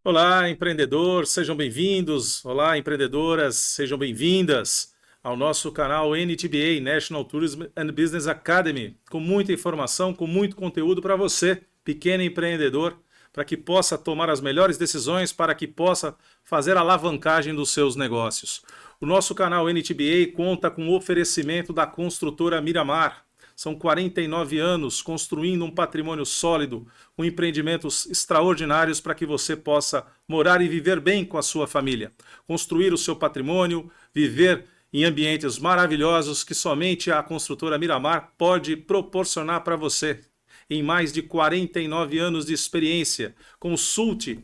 Olá, empreendedor, sejam bem-vindos. Olá, empreendedoras, sejam bem-vindas ao nosso canal NTBA, National Tourism and Business Academy, com muita informação, com muito conteúdo para você, pequeno empreendedor, para que possa tomar as melhores decisões, para que possa fazer a alavancagem dos seus negócios. O nosso canal NTBA conta com o oferecimento da construtora Miramar. São 49 anos construindo um patrimônio sólido, com empreendimentos extraordinários para que você possa morar e viver bem com a sua família. Construir o seu patrimônio, viver em ambientes maravilhosos que somente a construtora Miramar pode proporcionar para você. Em mais de 49 anos de experiência, consulte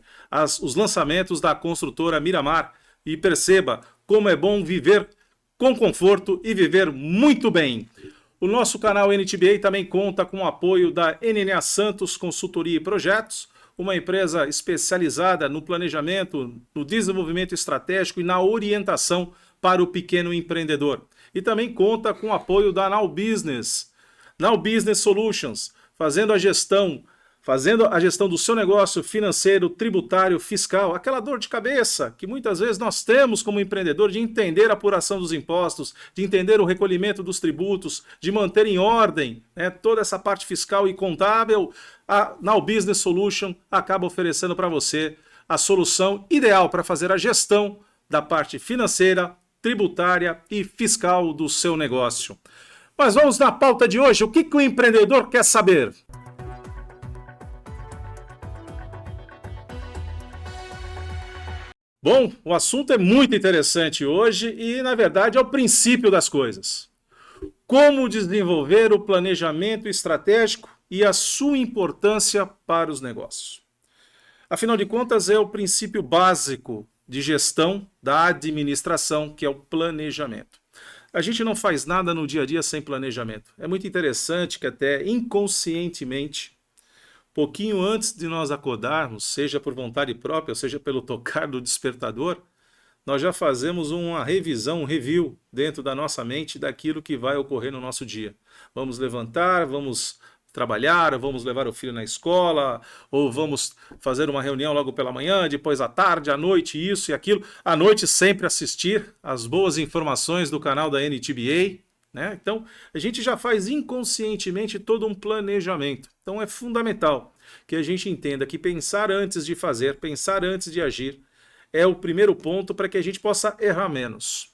os lançamentos da construtora Miramar e perceba como é bom viver com conforto e viver muito bem. O nosso canal NTBA também conta com o apoio da NNA Santos Consultoria e Projetos, uma empresa especializada no planejamento, no desenvolvimento estratégico e na orientação para o pequeno empreendedor. E também conta com o apoio da Now Business Solutions, fazendo a gestão do seu negócio financeiro, tributário, fiscal, aquela dor de cabeça que muitas vezes nós temos como empreendedor de entender a apuração dos impostos, de entender o recolhimento dos tributos, de manter em ordem, toda essa parte fiscal e contábil. A Now Business Solution acaba oferecendo para você a solução ideal para fazer a gestão da parte financeira, tributária e fiscal do seu negócio. Mas vamos na pauta de hoje. O que o empreendedor quer saber? Bom, o assunto é muito interessante hoje e, na verdade, é o princípio das coisas. Como desenvolver o planejamento estratégico e a sua importância para os negócios. Afinal de contas, é o princípio básico de gestão da administração, que é o planejamento. A gente não faz nada no dia a dia sem planejamento. É muito interessante que até inconscientemente, pouquinho antes de nós acordarmos, seja por vontade própria, seja pelo tocar do despertador, nós já fazemos uma revisão, um review dentro da nossa mente daquilo que vai ocorrer no nosso dia. Vamos levantar, vamos trabalhar, vamos levar o filho na escola, ou vamos fazer uma reunião logo pela manhã, depois à tarde, à noite, isso e aquilo. À noite sempre assistir as boas informações do canal da NTBA, Então, a gente já faz inconscientemente todo um planejamento. Então, é fundamental que a gente entenda que pensar antes de fazer, pensar antes de agir, é o primeiro ponto para que a gente possa errar menos.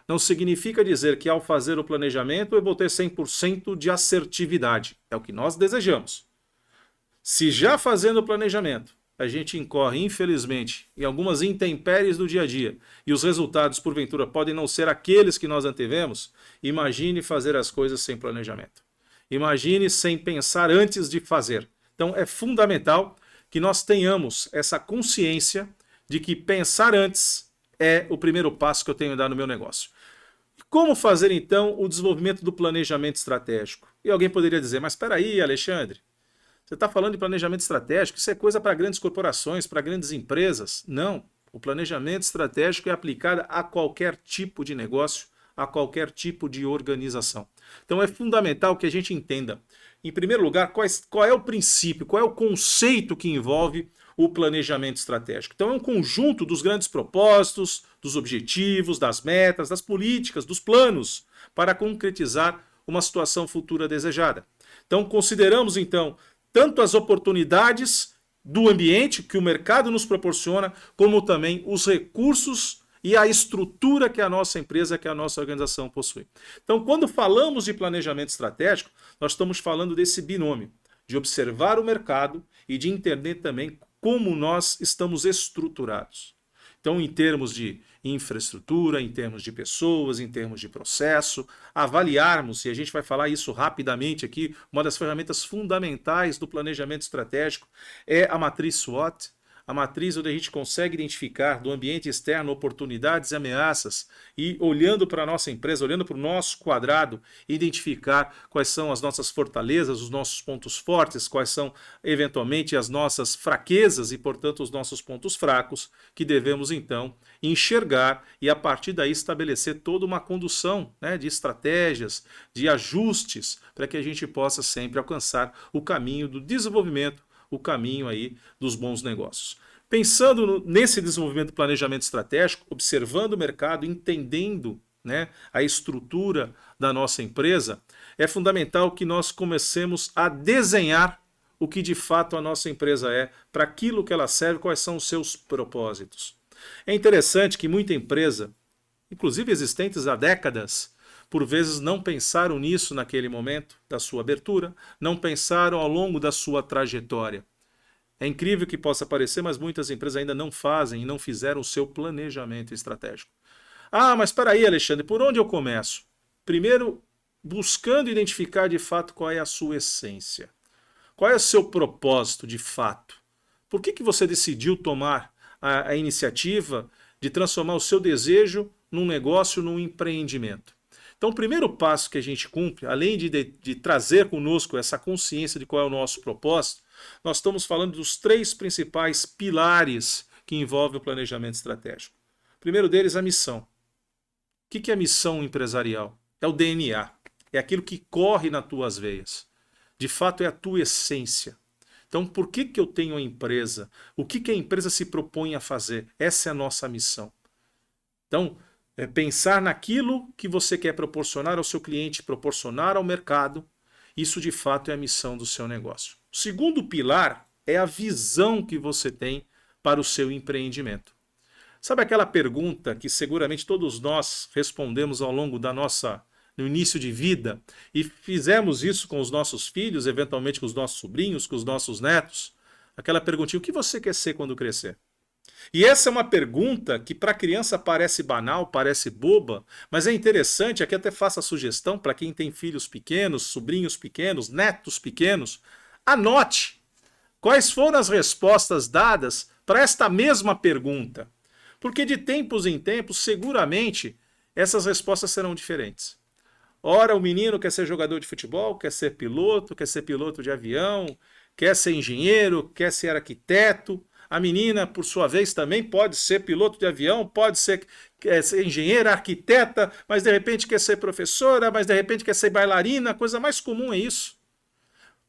Não significa dizer que ao fazer o planejamento eu vou ter 100% de assertividade. É o que nós desejamos. Se já fazendo o planejamento, a gente incorre, infelizmente, em algumas intempéries do dia a dia e os resultados, porventura, podem não ser aqueles que nós antevemos, imagine fazer as coisas sem planejamento. Imagine sem pensar antes de fazer. Então, é fundamental que nós tenhamos essa consciência de que pensar antes é o primeiro passo que eu tenho que dar no meu negócio. Como fazer, então, o desenvolvimento do planejamento estratégico? E alguém poderia dizer, mas espera aí, Alexandre, você está falando de planejamento estratégico? Isso é coisa para grandes corporações, para grandes empresas? Não. O planejamento estratégico é aplicado a qualquer tipo de negócio, a qualquer tipo de organização. Então é fundamental que a gente entenda, em primeiro lugar, qual é o princípio, qual é o conceito que envolve o planejamento estratégico. Então é um conjunto dos grandes propósitos, dos objetivos, das metas, das políticas, dos planos para concretizar uma situação futura desejada. Então consideramos, tanto as oportunidades do ambiente que o mercado nos proporciona, como também os recursos e a estrutura que a nossa empresa, que a nossa organização possui. Então, quando falamos de planejamento estratégico, nós estamos falando desse binômio, de observar o mercado e de entender também como nós estamos estruturados. Então, em termos de infraestrutura, em termos de pessoas, em termos de processo, avaliarmos, e a gente vai falar isso rapidamente aqui, uma das ferramentas fundamentais do planejamento estratégico é a matriz SWOT. a matriz onde a gente consegue identificar do ambiente externo oportunidades e ameaças e olhando para a nossa empresa, olhando para o nosso quadrado, identificar quais são as nossas fortalezas, os nossos pontos fortes, quais são eventualmente as nossas fraquezas e, portanto, os nossos pontos fracos, que devemos então enxergar e a partir daí estabelecer toda uma condução, né, de estratégias, de ajustes, para que a gente possa sempre alcançar o caminho do desenvolvimento, o caminho aí dos bons negócios. Pensando nesse desenvolvimento do planejamento estratégico, observando o mercado, entendendo, né, a estrutura da nossa empresa, é fundamental que nós comecemos a desenhar o que de fato a nossa empresa é, para aquilo que ela serve, quais são os seus propósitos. É interessante que muita empresa, inclusive existentes há décadas, por vezes não pensaram nisso naquele momento da sua abertura, não pensaram ao longo da sua trajetória. É incrível que possa parecer, mas muitas empresas ainda não fazem e não fizeram o seu planejamento estratégico. Ah, mas espera aí, Alexandre, por onde eu começo? Primeiro, buscando identificar de fato qual é a sua essência. Qual é o seu propósito de fato? Por que você decidiu tomar a iniciativa de transformar o seu desejo num negócio, num empreendimento? Então, o primeiro passo que a gente cumpre, além de trazer conosco essa consciência de qual é o nosso propósito, nós estamos falando dos 3 principais pilares que envolvem o planejamento estratégico. O primeiro deles é a missão. O que é a missão empresarial? É o DNA, é aquilo que corre nas tuas veias. De fato, é a tua essência. Então, por que eu tenho a empresa? O que a empresa se propõe a fazer? Essa é a nossa missão. Então, pensar naquilo que você quer proporcionar ao seu cliente, proporcionar ao mercado, isso de fato é a missão do seu negócio. O segundo pilar é a visão que você tem para o seu empreendimento. Sabe aquela pergunta que seguramente todos nós respondemos ao longo no início de vida e fizemos isso com os nossos filhos, eventualmente com os nossos sobrinhos, com os nossos netos? Aquela perguntinha, o que você quer ser quando crescer? E essa é uma pergunta que para a criança parece banal, parece boba, mas é interessante, aqui até faço a sugestão para quem tem filhos pequenos, sobrinhos pequenos, netos pequenos, anote quais foram as respostas dadas para esta mesma pergunta. Porque de tempos em tempos, seguramente, essas respostas serão diferentes. Ora, o menino quer ser jogador de futebol, quer ser piloto de avião, quer ser engenheiro, quer ser arquiteto. A menina, por sua vez, também pode ser piloto de avião, pode ser engenheira, arquiteta, mas de repente quer ser professora, mas de repente quer ser bailarina, a coisa mais comum é isso.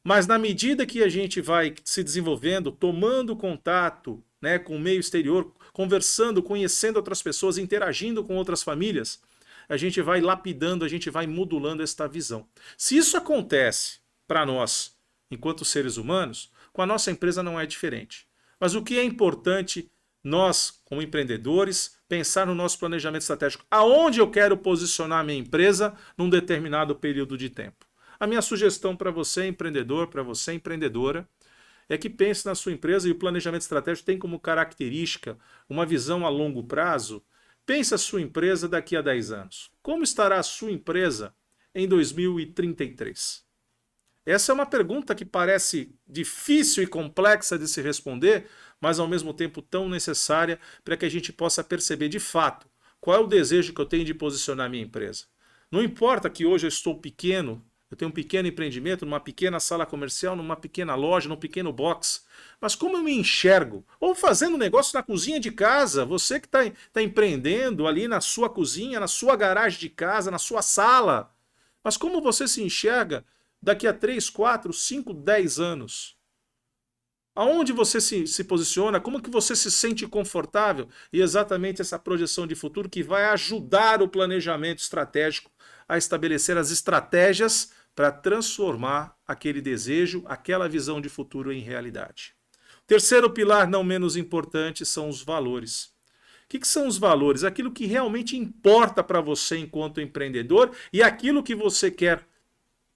Mas na medida que a gente vai se desenvolvendo, tomando contato, né, com o meio exterior, conversando, conhecendo outras pessoas, interagindo com outras famílias, a gente vai lapidando, a gente vai modulando esta visão. Se isso acontece para nós, enquanto seres humanos, com a nossa empresa não é diferente. Mas o que é importante, nós, como empreendedores, pensar no nosso planejamento estratégico. Aonde eu quero posicionar a minha empresa num determinado período de tempo? A minha sugestão para você, empreendedor, para você, empreendedora, é que pense na sua empresa e o planejamento estratégico tem como característica uma visão a longo prazo. Pense a sua empresa daqui a 10 anos. Como estará a sua empresa em 2033? Essa é uma pergunta que parece difícil e complexa de se responder, mas ao mesmo tempo tão necessária para que a gente possa perceber de fato qual é o desejo que eu tenho de posicionar a minha empresa. Não importa que hoje eu estou pequeno, eu tenho um pequeno empreendimento, numa pequena sala comercial, numa pequena loja, num pequeno box, mas como eu me enxergo? Ou fazendo negócio na cozinha de casa, você que está empreendendo ali na sua cozinha, na sua garagem de casa, na sua sala, mas como você se enxerga daqui a 3, 4, 5, 10 anos? Aonde você se posiciona? Como que você se sente confortável? E exatamente essa projeção de futuro que vai ajudar o planejamento estratégico a estabelecer as estratégias para transformar aquele desejo, aquela visão de futuro em realidade. Terceiro pilar, não menos importante, são os valores. O que são os valores? Aquilo que realmente importa para você enquanto empreendedor e aquilo que você quer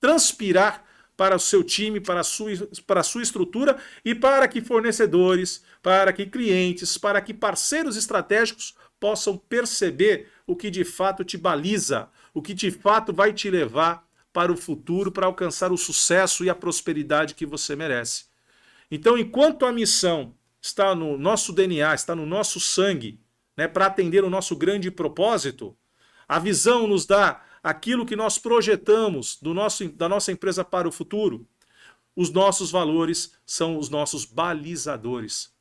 transpirar para o seu time, para a sua estrutura e para que fornecedores, para que clientes, para que parceiros estratégicos possam perceber o que de fato te baliza, o que de fato vai te levar para o futuro, para alcançar o sucesso e a prosperidade que você merece. Então, enquanto a missão está no nosso DNA, está no nosso sangue, né, para atender o nosso grande propósito. A visão nos dá aquilo que nós projetamos da nossa empresa para o futuro. Os nossos valores são os nossos balizadores.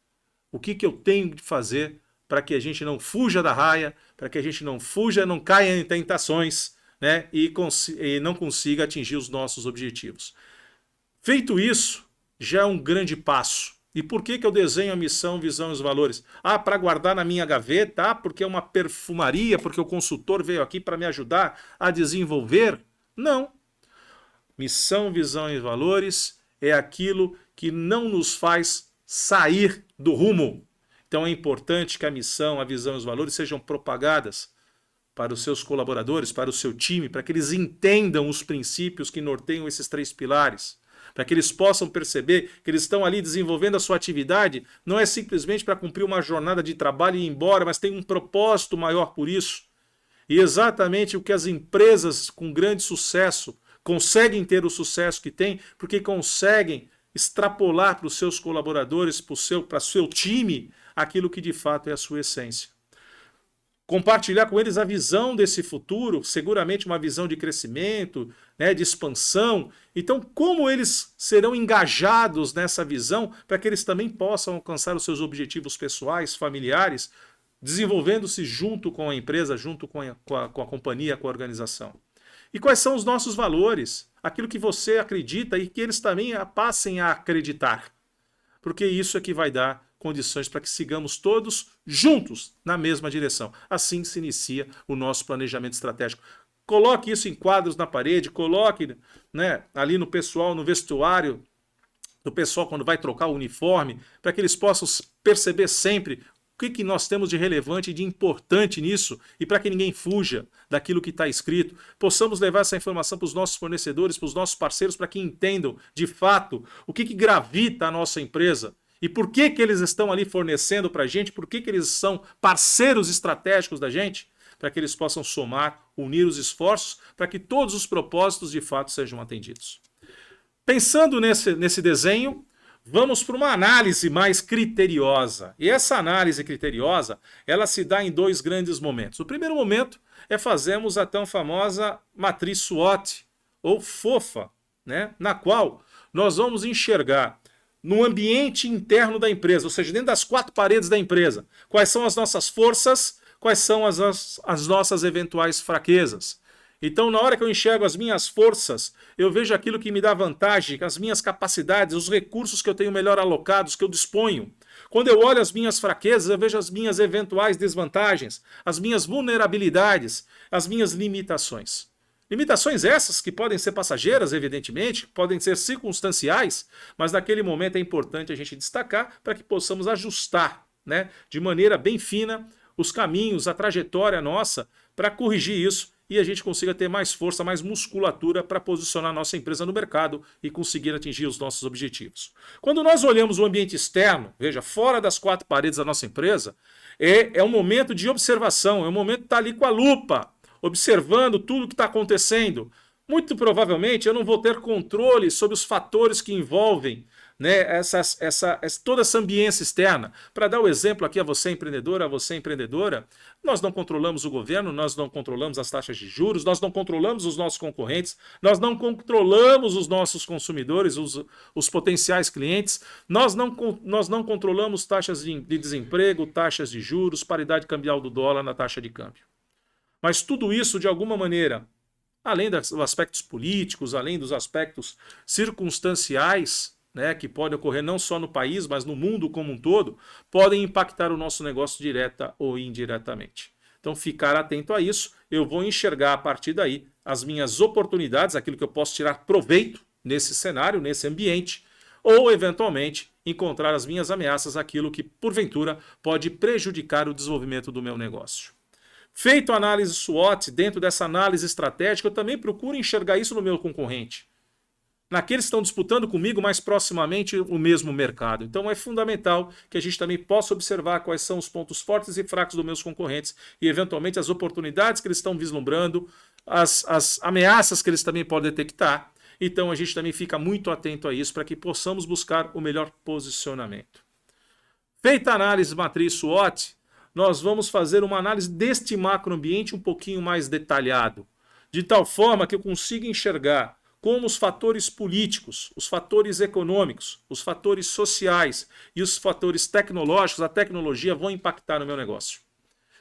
O que eu tenho de fazer para que a gente não fuja da raia, para que a gente não fuja, não caia em tentações, né, e não consiga atingir os nossos objetivos. Feito isso, já é um grande passo. E por que eu desenho a missão, visão e os valores? Para guardar na minha gaveta? Porque é uma perfumaria? Porque o consultor veio aqui para me ajudar a desenvolver? Não. Missão, visão e valores é aquilo que não nos faz sair do rumo. Então é importante que a missão, a visão e os valores sejam propagadas para os seus colaboradores, para o seu time, para que eles entendam os princípios que norteiam esses 3 pilares. Para que eles possam perceber que eles estão ali desenvolvendo a sua atividade, não é simplesmente para cumprir uma jornada de trabalho e ir embora, mas tem um propósito maior por isso. E exatamente o que as empresas com grande sucesso conseguem ter o sucesso que têm, porque conseguem extrapolar para os seus colaboradores, para o seu time, aquilo que de fato é a sua essência. Compartilhar com eles a visão desse futuro, seguramente uma visão de crescimento, né, de expansão. Então, como eles serão engajados nessa visão para que eles também possam alcançar os seus objetivos pessoais, familiares, desenvolvendo-se junto com a empresa, junto com a companhia, com a organização. E quais são os nossos valores? Aquilo que você acredita e que eles também passem a acreditar. Porque isso é que vai dar condições para que sigamos todos juntos na mesma direção. Assim se inicia o nosso planejamento estratégico. Coloque isso em quadros na parede, coloque, né, ali no pessoal, no vestuário, do pessoal quando vai trocar o uniforme, para que eles possam perceber sempre o que nós temos de relevante e de importante nisso, e para que ninguém fuja daquilo que está escrito, possamos levar essa informação para os nossos fornecedores, para os nossos parceiros, para que entendam de fato o que gravita a nossa empresa. E por que eles estão ali fornecendo para a gente? Por que eles são parceiros estratégicos da gente? Para que eles possam somar, unir os esforços, para que todos os propósitos de fato sejam atendidos. Pensando nesse desenho, vamos para uma análise mais criteriosa. E essa análise criteriosa, ela se dá em 2 grandes momentos. O primeiro momento é fazermos a tão famosa matriz SWOT, ou FOFA, né? Na qual nós vamos enxergar no ambiente interno da empresa, ou seja, dentro das 4 paredes da empresa, quais são as nossas forças, quais são as nossas eventuais fraquezas. Então, na hora que eu enxergo as minhas forças, eu vejo aquilo que me dá vantagem, as minhas capacidades, os recursos que eu tenho melhor alocados, que eu disponho. Quando eu olho as minhas fraquezas, eu vejo as minhas eventuais desvantagens, as minhas vulnerabilidades, as minhas limitações. Limitações essas que podem ser passageiras, evidentemente, podem ser circunstanciais, mas naquele momento é importante a gente destacar para que possamos ajustar, né, de maneira bem fina os caminhos, a trajetória nossa para corrigir isso e a gente consiga ter mais força, mais musculatura para posicionar a nossa empresa no mercado e conseguir atingir os nossos objetivos. Quando nós olhamos o ambiente externo, veja, fora das 4 paredes da nossa empresa, é um momento de observação, é um momento de estar ali com a lupa, observando tudo o que está acontecendo. Muito provavelmente eu não vou ter controle sobre os fatores que envolvem, né, toda essa ambiência externa. Para dar o exemplo aqui a você empreendedora, nós não controlamos o governo, nós não controlamos as taxas de juros, nós não controlamos os nossos concorrentes, nós não controlamos os nossos consumidores, os potenciais clientes, nós não controlamos taxas de desemprego, taxas de juros, paridade cambial do dólar na taxa de câmbio. Mas tudo isso, de alguma maneira, além dos aspectos políticos, além dos aspectos circunstanciais, né, que podem ocorrer não só no país, mas no mundo como um todo, podem impactar o nosso negócio direta ou indiretamente. Então, ficar atento a isso, eu vou enxergar a partir daí as minhas oportunidades, aquilo que eu posso tirar proveito nesse cenário, nesse ambiente, ou, eventualmente, encontrar as minhas ameaças, aquilo que, porventura, pode prejudicar o desenvolvimento do meu negócio. Feito a análise SWOT, dentro dessa análise estratégica, eu também procuro enxergar isso no meu concorrente. Naqueles que estão disputando comigo mais proximamente o mesmo mercado. Então é fundamental que a gente também possa observar quais são os pontos fortes e fracos dos meus concorrentes e, eventualmente, as oportunidades que eles estão vislumbrando, as ameaças que eles também podem detectar. Então a gente também fica muito atento a isso para que possamos buscar o melhor posicionamento. Feita a análise matriz SWOT, nós vamos fazer uma análise deste macroambiente um pouquinho mais detalhado, de tal forma que eu consiga enxergar como os fatores políticos, os fatores econômicos, os fatores sociais e os fatores tecnológicos, a tecnologia, vão impactar no meu negócio.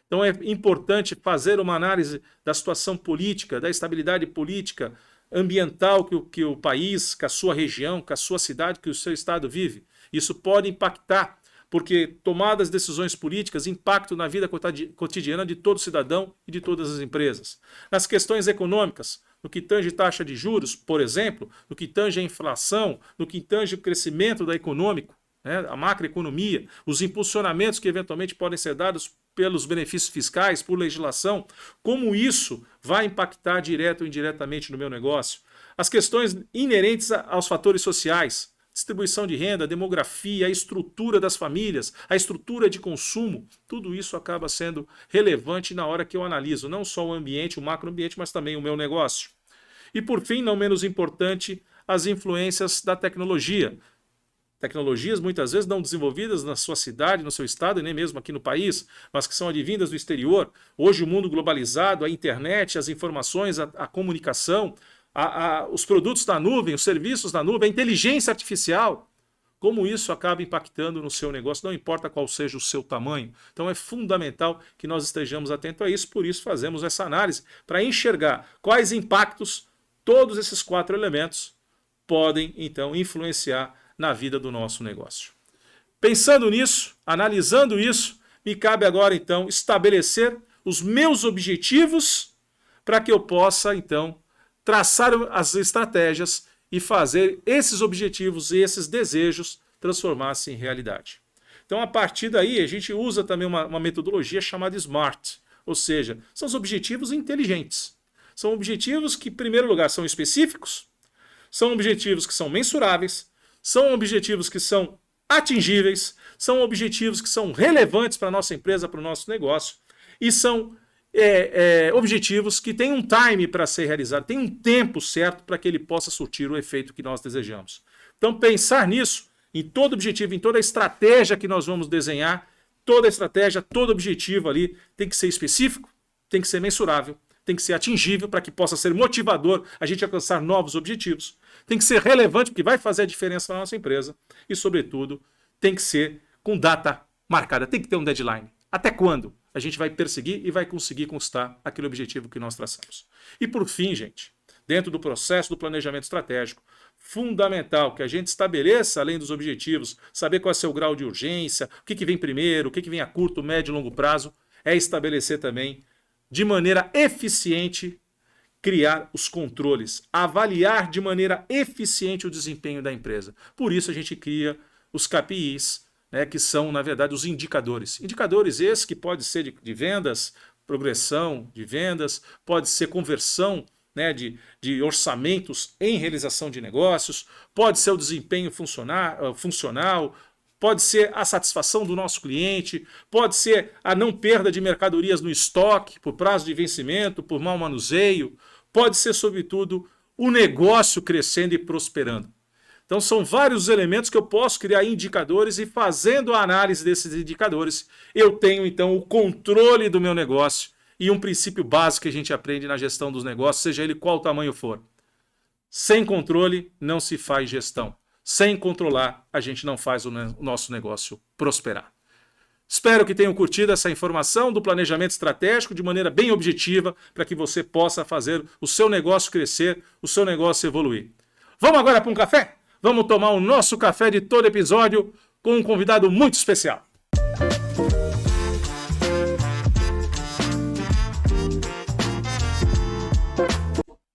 Então é importante fazer uma análise da situação política, da estabilidade política, ambiental que o país, que a sua região, que a sua cidade, que o seu estado vive. Isso pode impactar, porque tomadas de decisões políticas impactam na vida cotidiana de todo cidadão e de todas as empresas. Nas questões econômicas, no que tange taxa de juros, por exemplo, no que tange a inflação, no que tange o crescimento da econômico, né, a macroeconomia, os impulsionamentos que eventualmente podem ser dados pelos benefícios fiscais, por legislação, como isso vai impactar direto ou indiretamente no meu negócio. As questões inerentes aos fatores sociais, distribuição de renda, demografia, a estrutura das famílias, a estrutura de consumo, tudo isso acaba sendo relevante na hora que eu analiso não só o ambiente, o macroambiente, mas também o meu negócio. E por fim, não menos importante, as influências da tecnologia. Tecnologias muitas vezes não desenvolvidas na sua cidade, no seu estado e nem mesmo aqui no país, mas que são advindas do exterior. Hoje o mundo globalizado, a internet, as informações, a comunicação, os produtos da nuvem, os serviços da nuvem, a inteligência artificial, como isso acaba impactando no seu negócio, não importa qual seja o seu tamanho. Então é fundamental que nós estejamos atentos a isso, por isso fazemos essa análise, para enxergar quais impactos todos esses 4 elementos podem, então, influenciar na vida do nosso negócio. Pensando nisso, analisando isso, me cabe agora, então, estabelecer os meus objetivos para que eu possa, então, traçar as estratégias e fazer esses objetivos e esses desejos transformar-se em realidade. Então, a partir daí, a gente usa também uma metodologia chamada SMART, ou seja, são os objetivos inteligentes. São objetivos que, em primeiro lugar, são específicos, são objetivos que são mensuráveis, são objetivos que são atingíveis, são objetivos que são relevantes para a nossa empresa, para o nosso negócio, e são objetivos que têm um time para ser realizado, tem um tempo certo para que ele possa surtir o efeito que nós desejamos. Então, pensar nisso, em todo objetivo, em toda a estratégia que nós vamos desenhar, toda estratégia, todo objetivo ali tem que ser específico, tem que ser mensurável, tem que ser atingível para que possa ser motivador a gente alcançar novos objetivos, tem que ser relevante porque vai fazer a diferença na nossa empresa e, sobretudo, tem que ser com data marcada, tem que ter um deadline. Até quando a gente vai perseguir e vai conseguir conquistar aquele objetivo que nós traçamos. E por fim, gente, dentro do processo do planejamento estratégico, fundamental que a gente estabeleça, além dos objetivos, saber qual é o seu grau de urgência, o que vem primeiro, o que vem a curto, médio e longo prazo, é estabelecer também, de maneira eficiente, criar os controles, avaliar de maneira eficiente o desempenho da empresa. Por isso a gente cria os KPIs, né, que são, na verdade, os indicadores. Indicadores esses que pode ser de vendas, progressão de vendas, pode ser conversão, né, de orçamentos em realização de negócios, pode ser o desempenho funcional, pode ser a satisfação do nosso cliente, pode ser a não perda de mercadorias no estoque, por prazo de vencimento, por mau manuseio, pode ser, sobretudo, o negócio crescendo e prosperando. Então são vários elementos que eu posso criar indicadores e fazendo a análise desses indicadores, eu tenho então o controle do meu negócio e um princípio básico que a gente aprende na gestão dos negócios, seja ele qual tamanho for. Sem controle não se faz gestão. Sem controlar, a gente não faz o nosso negócio prosperar. Espero que tenham curtido essa informação do planejamento estratégico de maneira bem objetiva para que você possa fazer o seu negócio crescer, o seu negócio evoluir. Vamos agora para um café? Vamos tomar o nosso café de todo episódio com um convidado muito especial.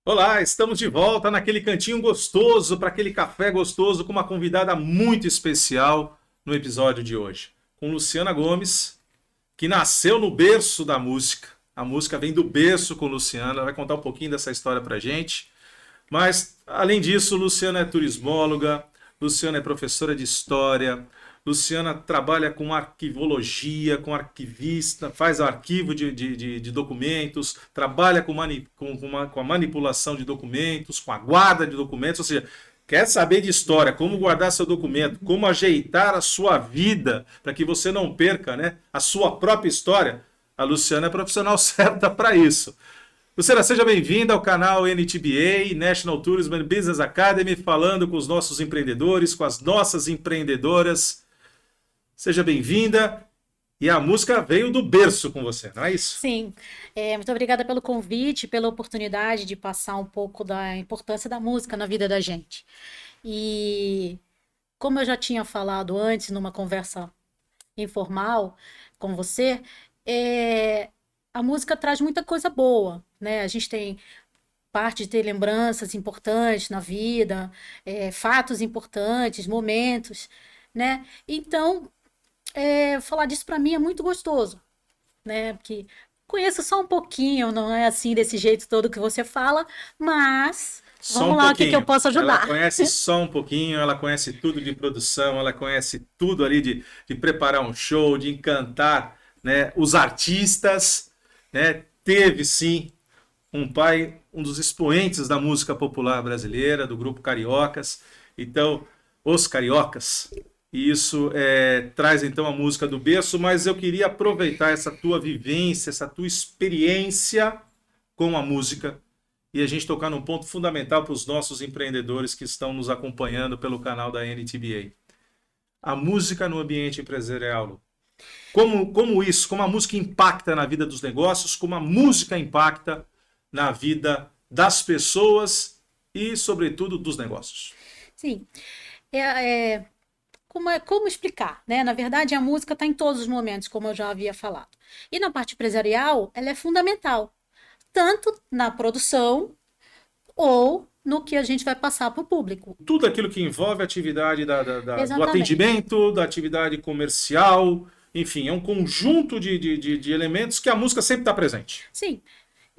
Olá, estamos de volta naquele cantinho gostoso, para aquele café gostoso, com uma convidada muito especial no episódio de hoje. Com Luciana Gomes, que nasceu no berço da música. A música vem do berço com Luciana, ela vai contar um pouquinho dessa história pra gente. Mas, além disso, Luciana é turismóloga, Luciana é professora de história, Luciana trabalha com arquivologia, com arquivista, faz arquivo de documentos, trabalha com a manipulação de documentos, com a guarda de documentos, ou seja, Quer saber de história, como guardar seu documento, como ajeitar a sua vida para que você não perca, né, a sua própria história? A Luciana é a profissional certa para isso. Luciana, seja bem-vinda ao canal NTBA, National Tourism and Business Academy, falando com os nossos empreendedores, com as nossas empreendedoras. Seja bem-vinda. E a música veio do berço com você, não é isso? Sim, muito obrigada pelo convite, pela oportunidade de passar um pouco da importância da música na vida da gente. E como eu já tinha falado antes, numa conversa informal com você, é, a música traz muita coisa boa, né? A gente tem parte de ter lembranças importantes na vida, fatos importantes, momentos, né? Então, falar disso para mim é muito gostoso, né? Porque conheço só um pouquinho, não é assim desse jeito todo que você fala, mas Só vamos um lá, o que eu pouquinho. posso Ela ajudar? conhece só um pouquinho, ela conhece tudo de produção, ela conhece tudo ali de preparar um show, de encantar, né, os artistas, né? Teve sim um pai, um dos expoentes da música popular brasileira, do grupo Cariocas. Então, os Cariocas. E isso traz então a música do berço, mas eu queria aproveitar essa tua vivência, essa tua experiência com a música e a gente tocar num ponto fundamental para os nossos empreendedores que estão nos acompanhando pelo canal da NTBA. A música no ambiente empresarial. Lu. Como isso, como a música impacta na vida dos negócios, como a música impacta na vida das pessoas e, sobretudo, dos negócios. Sim, é, é, como explicar, né? Na verdade, a música está em todos os momentos, como eu já havia falado. E na parte empresarial, ela é fundamental, tanto na produção ou no que a gente vai passar para o público. Tudo aquilo que envolve a atividade do Exatamente. atendimento, da atividade comercial, enfim, é um conjunto de elementos que a música sempre está presente. Sim.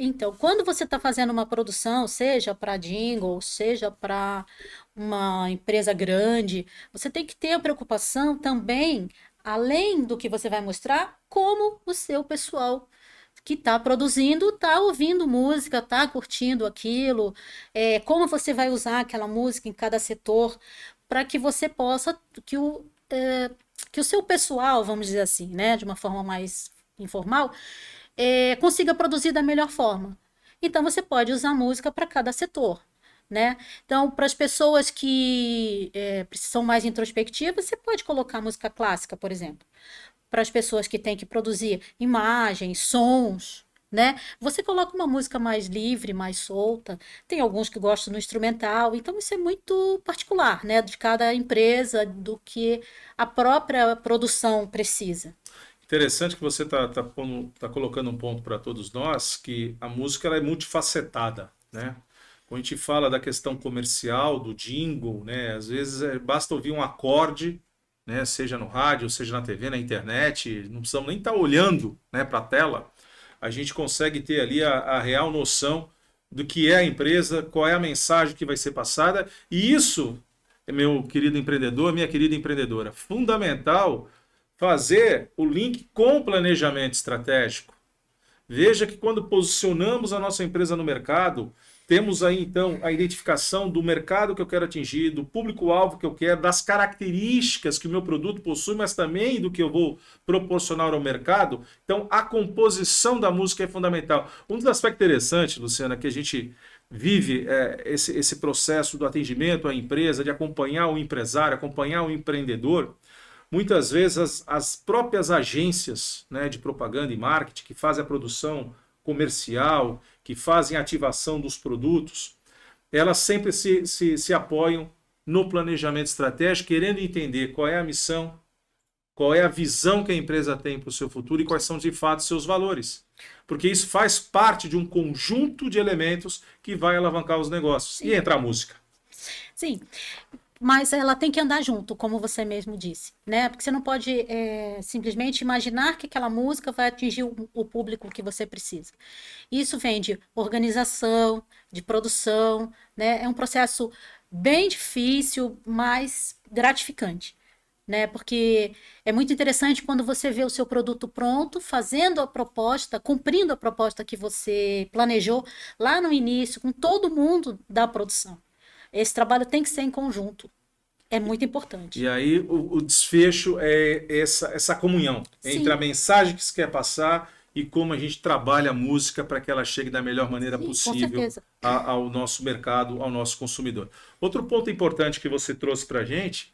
Então, quando você está fazendo uma produção, seja para jingle, seja para uma empresa grande, você tem que ter a preocupação também, além do que você vai mostrar, como o seu pessoal que está produzindo está ouvindo música, está curtindo aquilo, como você vai usar aquela música em cada setor, para que você possa, que o seu pessoal, vamos dizer assim, né, de uma forma mais informal, consiga produzir da melhor forma. Então você pode usar música para cada setor, né? Então, para as pessoas que são mais introspectivas, você pode colocar música clássica, por exemplo. Para as pessoas que têm que produzir imagens, sons, né? Você coloca uma música mais livre, mais solta. Tem alguns que gostam do instrumental, então isso é muito particular, né? De cada empresa, do que a própria produção precisa. Interessante que você está colocando um ponto para todos nós, que a música ela é multifacetada, né? Quando a gente fala da questão comercial, do jingle, né? Às vezes basta ouvir um acorde, né? Seja no rádio, seja na TV, na internet, não precisamos nem estar olhando, né, para a tela. A gente consegue ter ali a real noção do que é a empresa, qual é a mensagem que vai ser passada, e isso, meu querido empreendedor, minha querida empreendedora, fundamental fazer o link com o planejamento estratégico. Veja que quando posicionamos a nossa empresa no mercado, temos aí então a identificação do mercado que eu quero atingir, do público-alvo que eu quero, das características que o meu produto possui, mas também do que eu vou proporcionar ao mercado. Então, a composição da música é fundamental. Um dos aspectos interessantes, Luciana, que a gente vive esse processo do atendimento à empresa, de acompanhar o empresário, acompanhar o empreendedor. Muitas vezes as próprias agências, né, de propaganda e marketing que fazem a produção comercial, que fazem a ativação dos produtos, elas sempre se apoiam no planejamento estratégico, querendo entender qual é a missão, qual é a visão que a empresa tem para o seu futuro e quais são de fato seus valores. Porque isso faz parte de um conjunto de elementos que vai alavancar os negócios. E Sim, entra a música. sim. Mas ela tem que andar junto, como você mesmo disse, né? Porque você não pode simplesmente imaginar que aquela música vai atingir o público que você precisa. Isso vem de organização, de produção, né? É um processo bem difícil, mas gratificante, né? Porque é muito interessante quando você vê o seu produto pronto, fazendo a proposta, cumprindo a proposta que você planejou lá no início, com todo mundo da produção. Esse trabalho tem que ser em conjunto. É muito importante. E aí o desfecho é essa comunhão entre a Sim, mensagem que se quer passar e como a gente trabalha a música para que ela chegue da melhor maneira sim, com possível certeza. ao nosso mercado, ao nosso consumidor. Outro ponto importante que você trouxe para a gente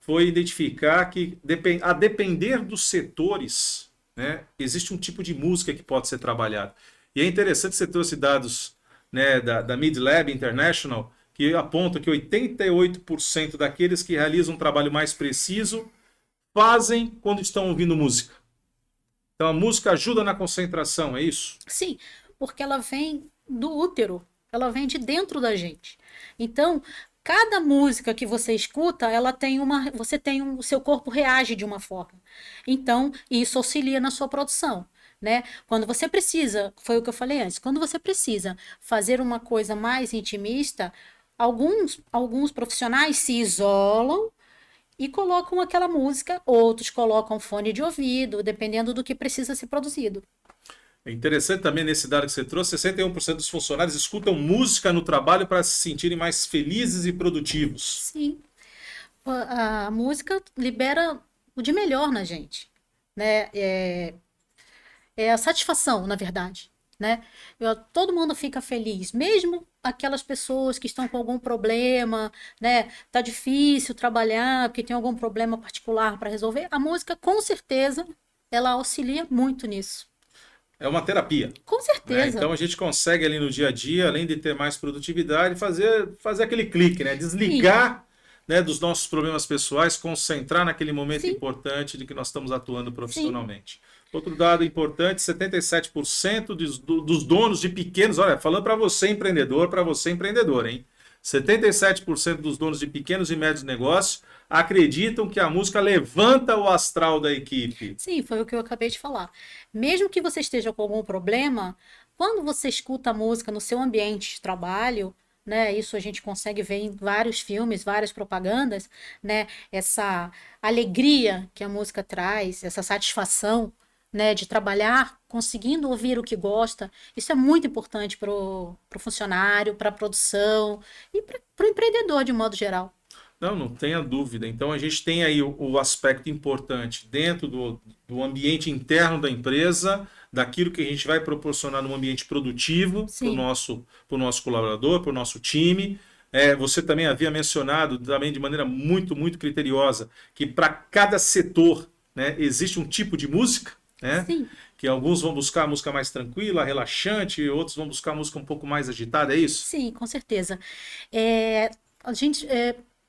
foi identificar que, a depender dos setores, né, existe um tipo de música que pode ser trabalhado. E é interessante você trouxe dados, né, da Mid Lab International, que aponta que 88% daqueles que realizam um trabalho mais preciso fazem quando estão ouvindo música. Então a música ajuda na concentração, é isso? Sim, porque ela vem do útero, ela vem de dentro da gente. Então, cada música que você escuta, ela tem uma, você tem um, o seu corpo reage de uma forma. Então, isso auxilia na sua produção, né? Quando você precisa, foi o que eu falei antes, quando você precisa fazer uma coisa mais intimista, alguns profissionais se isolam e colocam aquela música, outros colocam fone de ouvido, dependendo do que precisa ser produzido. É interessante também nesse dado que você trouxe, 61% dos funcionários escutam música no trabalho para se sentirem mais felizes e produtivos. Sim, a música libera o de melhor na gente, né? É a satisfação, na verdade, né? Todo mundo fica feliz, mesmo aquelas pessoas que estão com algum problema, né? Tá difícil trabalhar porque tem algum problema particular para resolver. A música, com certeza, ela auxilia muito nisso. É uma terapia. Com Né? certeza. Então a gente consegue ali no dia a dia, além de ter mais produtividade, fazer aquele clique, né? Sim, Desligar, né, dos nossos problemas pessoais, concentrar naquele momento sim, importante de que nós estamos atuando sim. profissionalmente. Outro dado importante, 77% dos donos de pequenos, olha, falando para você empreendedor, hein? 77% dos donos de pequenos e médios negócios acreditam que a música levanta o astral da equipe. Sim, foi o que eu acabei de falar. Mesmo que você esteja com algum problema, quando você escuta a música no seu ambiente de trabalho, né? Isso a gente consegue ver em vários filmes, várias propagandas, né? Essa alegria que a música traz, essa satisfação, né? De trabalhar conseguindo ouvir o que gosta. Isso é muito importante para o funcionário, para a produção e para o empreendedor de modo geral. Não, não tenha dúvida. Então a gente tem aí o aspecto importante dentro do ambiente interno da empresa, daquilo que a gente vai proporcionar num ambiente produtivo Sim, pro nosso colaborador, para o nosso time. Você também havia mencionado, também de maneira muito, muito criteriosa, que para cada setor, né, existe um tipo de música, né? sim. Que alguns vão buscar a música mais tranquila, relaxante, outros vão buscar a música um pouco mais agitada, é isso? Sim, com certeza. É, a gente,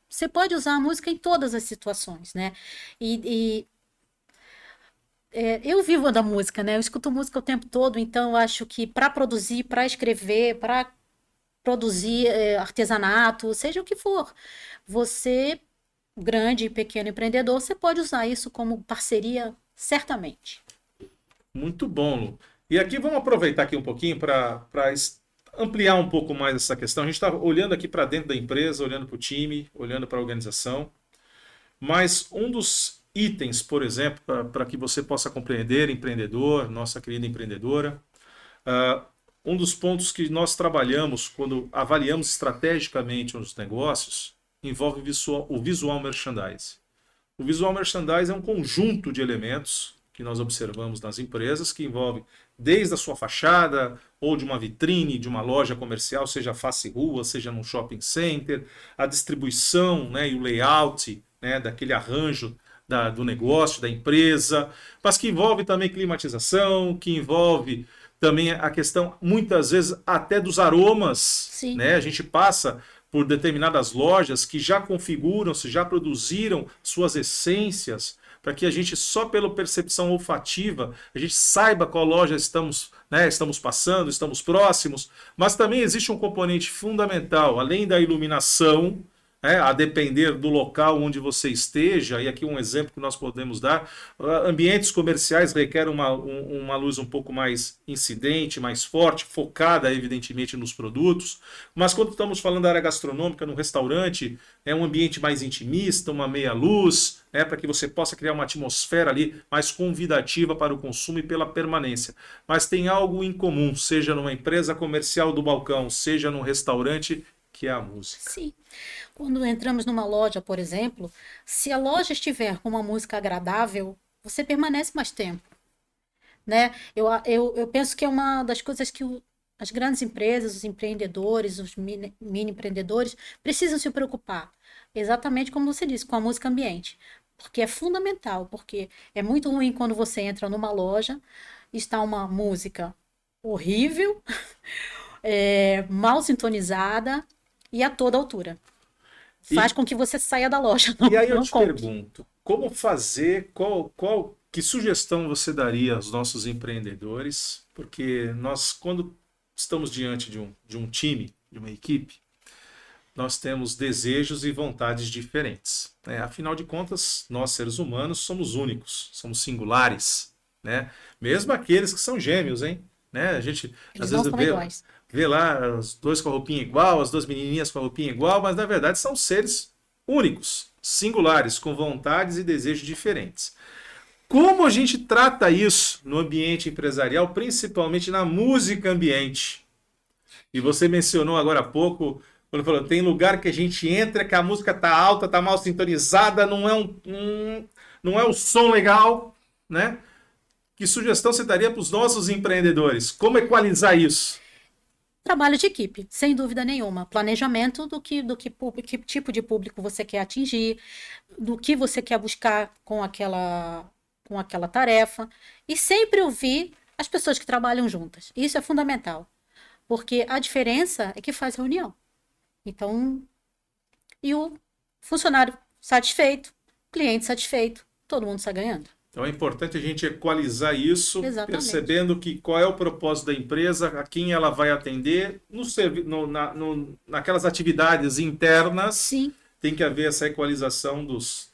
você pode usar a música em todas as situações, né? Eu vivo da música, né? Eu escuto música o tempo todo, então eu acho que para produzir, para escrever, para produzir artesanato, seja o que for, você, grande e pequeno empreendedor, você pode usar isso como parceria, certamente. Muito bom, Lu. E aqui vamos aproveitar aqui um pouquinho para ampliar um pouco mais essa questão. A gente está olhando aqui para dentro da empresa, olhando para o time, olhando para a organização. Mas um dos itens, por exemplo, para que você possa compreender, empreendedor, nossa querida empreendedora, ah, um dos pontos que nós trabalhamos quando avaliamos estrategicamente os negócios envolve o visual merchandise. O visual merchandise é um conjunto de elementos que nós observamos nas empresas, que envolve desde a sua fachada, ou de uma vitrine, de uma loja comercial, seja face rua, seja num shopping center, a distribuição, né, e o layout, né, daquele arranjo do negócio, da empresa, mas que envolve também climatização, que envolve também a questão, muitas vezes, até dos aromas, Sim, né? A gente passa por determinadas lojas que já configuram-se, já produziram suas essências, para que a gente, só pela percepção olfativa, a gente saiba qual loja estamos, né, estamos passando, estamos próximos, mas também existe um componente fundamental, além da iluminação, a depender do local onde você esteja, e aqui um exemplo que nós podemos dar, ambientes comerciais requerem uma luz um pouco mais incidente, mais forte, focada evidentemente nos produtos, mas quando estamos falando da área gastronômica, no restaurante, é um ambiente mais intimista, uma meia luz, para que você possa criar uma atmosfera ali mais convidativa para o consumo e pela permanência. Mas tem algo em comum, seja numa empresa comercial do balcão, seja num restaurante, que é a música. Sim. Quando entramos numa loja, por exemplo, se a loja estiver com uma música agradável, você permanece mais tempo, né? Eu penso que é uma das coisas que as grandes empresas, os empreendedores, os mini empreendedores precisam se preocupar. Exatamente como você disse, com a música ambiente. Porque é fundamental, porque é muito ruim quando você entra numa loja, está uma música horrível, mal sintonizada e a toda altura. Faz E, com que você saia da loja, e aí eu não te compre. pergunto, como fazer, que sugestão você daria aos nossos empreendedores? Porque nós, quando estamos diante de um time, de uma equipe, nós temos desejos e vontades diferentes, né? Afinal de contas, nós seres humanos somos únicos, somos singulares, né? Mesmo aqueles que são gêmeos, hein? Né? A gente às Eles não vezes são vê, iguais. vê lá os dois com a roupinha igual, as duas menininhas com a roupinha igual, mas na verdade são seres únicos, singulares, com vontades e desejos diferentes. Como a gente trata isso no ambiente empresarial, principalmente na música ambiente? E você mencionou agora há pouco, quando falou, tem lugar que a gente entra que a música tá alta, tá mal sintonizada, não é o som legal, né? Que sugestão você daria para os nossos empreendedores? Como equalizar isso? Trabalho de equipe, sem dúvida nenhuma. Planejamento que tipo de público você quer atingir, do que você quer buscar com aquela tarefa. E sempre ouvir as pessoas que trabalham juntas. Isso é fundamental. Porque a diferença é que faz reunião. Então, e o funcionário satisfeito, cliente satisfeito, todo mundo está ganhando. Então é importante a gente equalizar isso, Exatamente. percebendo que qual é o propósito da empresa, a quem ela vai atender, naquelas atividades internas, Sim, tem que haver essa equalização dos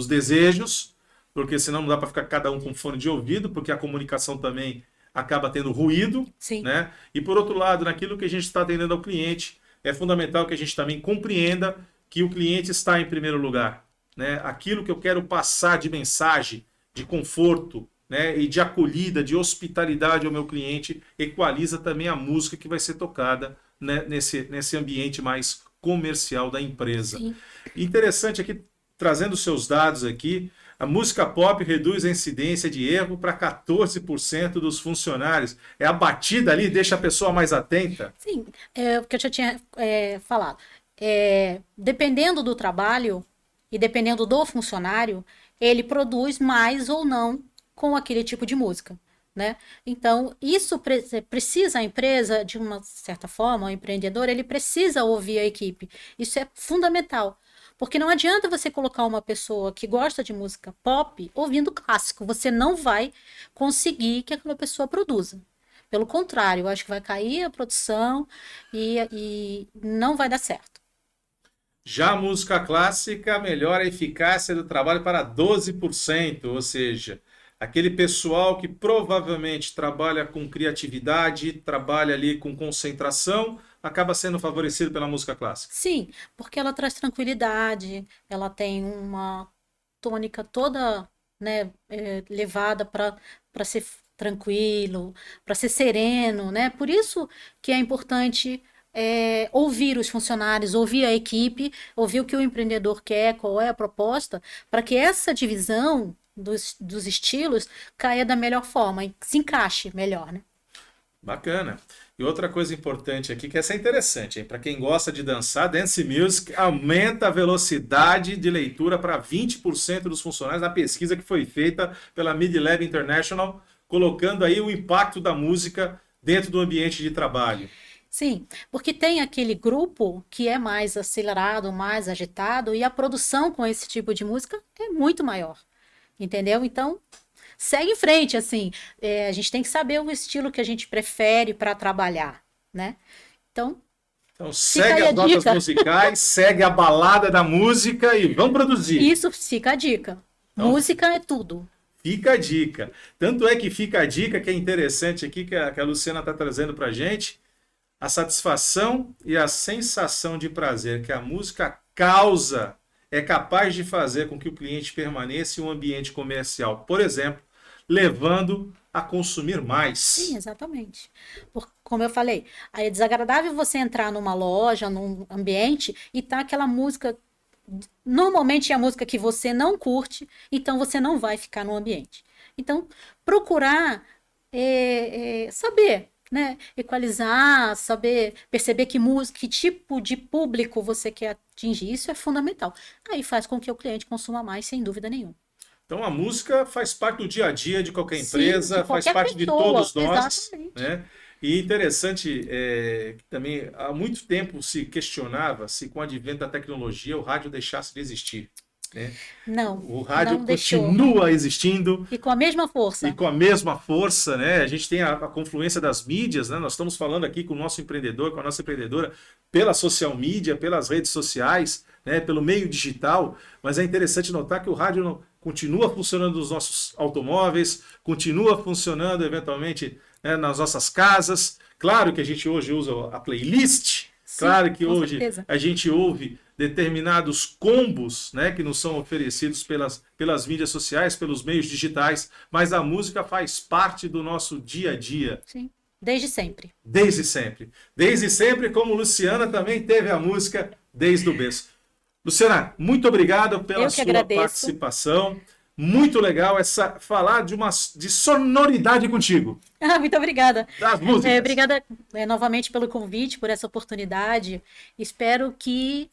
desejos, porque senão não dá para ficar cada um com fone de ouvido, porque a comunicação também acaba tendo ruído, sim, né? E por outro lado, naquilo que a gente está atendendo ao cliente, é fundamental que a gente também compreenda que o cliente está em primeiro lugar, né? Aquilo que eu quero passar de mensagem, de conforto, né, e de acolhida, de hospitalidade ao meu cliente, equaliza também a música que vai ser tocada, né, nesse ambiente mais comercial da empresa. sim. Interessante aqui, trazendo seus dados aqui, a música pop reduz a incidência de erro para 14% dos funcionários. É a batida ali, deixa a pessoa mais atenta? Sim, o que eu já tinha falado. Dependendo do trabalho e dependendo do funcionário, ele produz mais ou não com aquele tipo de música, né? Então, isso precisa a empresa, de uma certa forma, o empreendedor, ele precisa ouvir a equipe. Isso é fundamental. Porque não adianta você colocar uma pessoa que gosta de música pop ouvindo clássico. Você não vai conseguir que aquela pessoa produza. Pelo contrário, eu acho que vai cair a produção e não vai dar certo. Já a música clássica melhora a eficácia do trabalho para 12%, ou seja, aquele pessoal que provavelmente trabalha com criatividade, trabalha ali com concentração, acaba sendo favorecido pela música clássica. Sim, porque ela traz tranquilidade, ela tem uma tônica toda, né, levada para ser tranquilo, para ser sereno, né? Por isso que é importante ouvir os funcionários, ouvir a equipe, ouvir o que o empreendedor quer, qual é a proposta, para que essa divisão dos estilos caia da melhor forma e se encaixe melhor, né? Bacana. E outra coisa importante aqui, que essa é interessante, hein? Para quem gosta de dançar, Dance Music aumenta a velocidade de leitura para 20% dos funcionários na pesquisa que foi feita pela Mid Lab International, colocando aí o impacto da música dentro do ambiente de trabalho. Sim, porque tem aquele grupo que é mais acelerado, mais agitado, e a produção com esse tipo de música é muito maior, entendeu? Então, segue em frente, assim, a gente tem que saber o estilo que a gente prefere para trabalhar, né? Então, Então fica segue aí a as notas dica. musicais, segue a balada da música e vamos produzir. Isso fica a dica. Então Música é tudo. fica a dica. Tanto é que fica a dica que é interessante aqui que a Luciana está trazendo para a gente, a satisfação e a sensação de prazer que a música causa é capaz de fazer com que o cliente permaneça em um ambiente comercial. Por exemplo, levando a consumir mais. Sim, exatamente. Como eu falei, aí é desagradável você entrar numa loja, num ambiente e tá aquela música. Normalmente é a música que você não curte, então você não vai ficar no ambiente. Então, procurar saber, né? Equalizar, saber perceber que música, que tipo de público você quer atingir, isso é fundamental. Aí faz com que o cliente consuma mais, sem dúvida nenhuma. Então a música faz parte do dia a dia de qualquer Sim, de empresa, faz qualquer parte de pessoa, todos nós, exatamente. né? E interessante que também há muito tempo se questionava se com o advento da tecnologia o rádio deixasse de existir, né? Não, O rádio não deixou. continua existindo E com a mesma e força. com a mesma força, né? A gente tem a confluência das mídias, né? Nós estamos falando aqui com o nosso empreendedor, com a nossa empreendedora, pela social media, pelas redes sociais, né? Pelo meio digital, mas é interessante notar que o rádio continua funcionando nos nossos automóveis, continua funcionando eventualmente, né, nas nossas casas. Claro que a gente hoje usa a playlist, Sim, claro que com hoje certeza. a gente ouve determinados combos, né, que nos são oferecidos pelas mídias sociais, pelos meios digitais, mas a música faz parte do nosso dia a dia. Sim, desde sempre. Desde sempre. Desde sempre, como Luciana também teve a música desde o berço. Luciana, muito obrigado pela Eu que sua agradeço. participação. Muito legal falar de sonoridade contigo, Ah, muito obrigada. das músicas. Obrigada, novamente pelo convite, por essa oportunidade. Espero que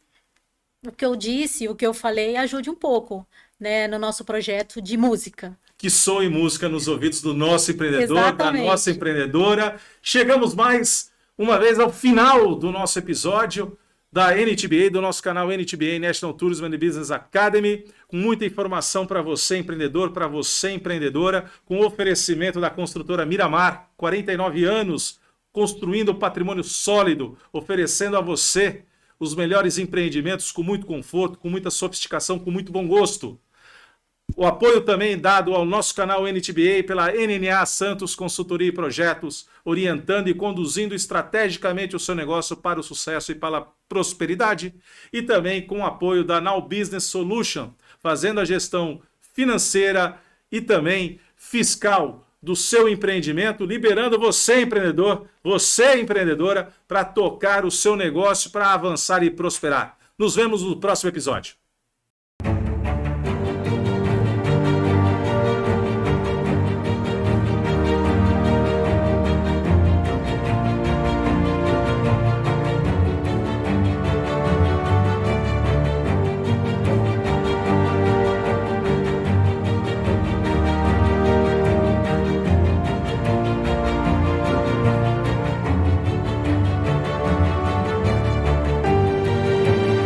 o que eu disse, o que eu falei, ajude um pouco, né, no nosso projeto de música. Que soe música nos ouvidos do nosso empreendedor, da Exatamente. nossa empreendedora. Chegamos mais uma vez ao final do nosso episódio da NTBA, do nosso canal NTBA, National Tourism and Business Academy, com muita informação para você, empreendedor, para você, empreendedora, com oferecimento da construtora Miramar, 49 anos, construindo patrimônio sólido, oferecendo a você os melhores empreendimentos com muito conforto, com muita sofisticação, com muito bom gosto. O apoio também dado ao nosso canal NTBA pela NNA Santos Consultoria e Projetos, orientando e conduzindo estrategicamente o seu negócio para o sucesso e para a prosperidade. E também com o apoio da Now Business Solution, fazendo a gestão financeira e também fiscal do seu empreendimento, liberando você, empreendedor, você, empreendedora, para tocar o seu negócio, para avançar e prosperar. Nos vemos no próximo episódio.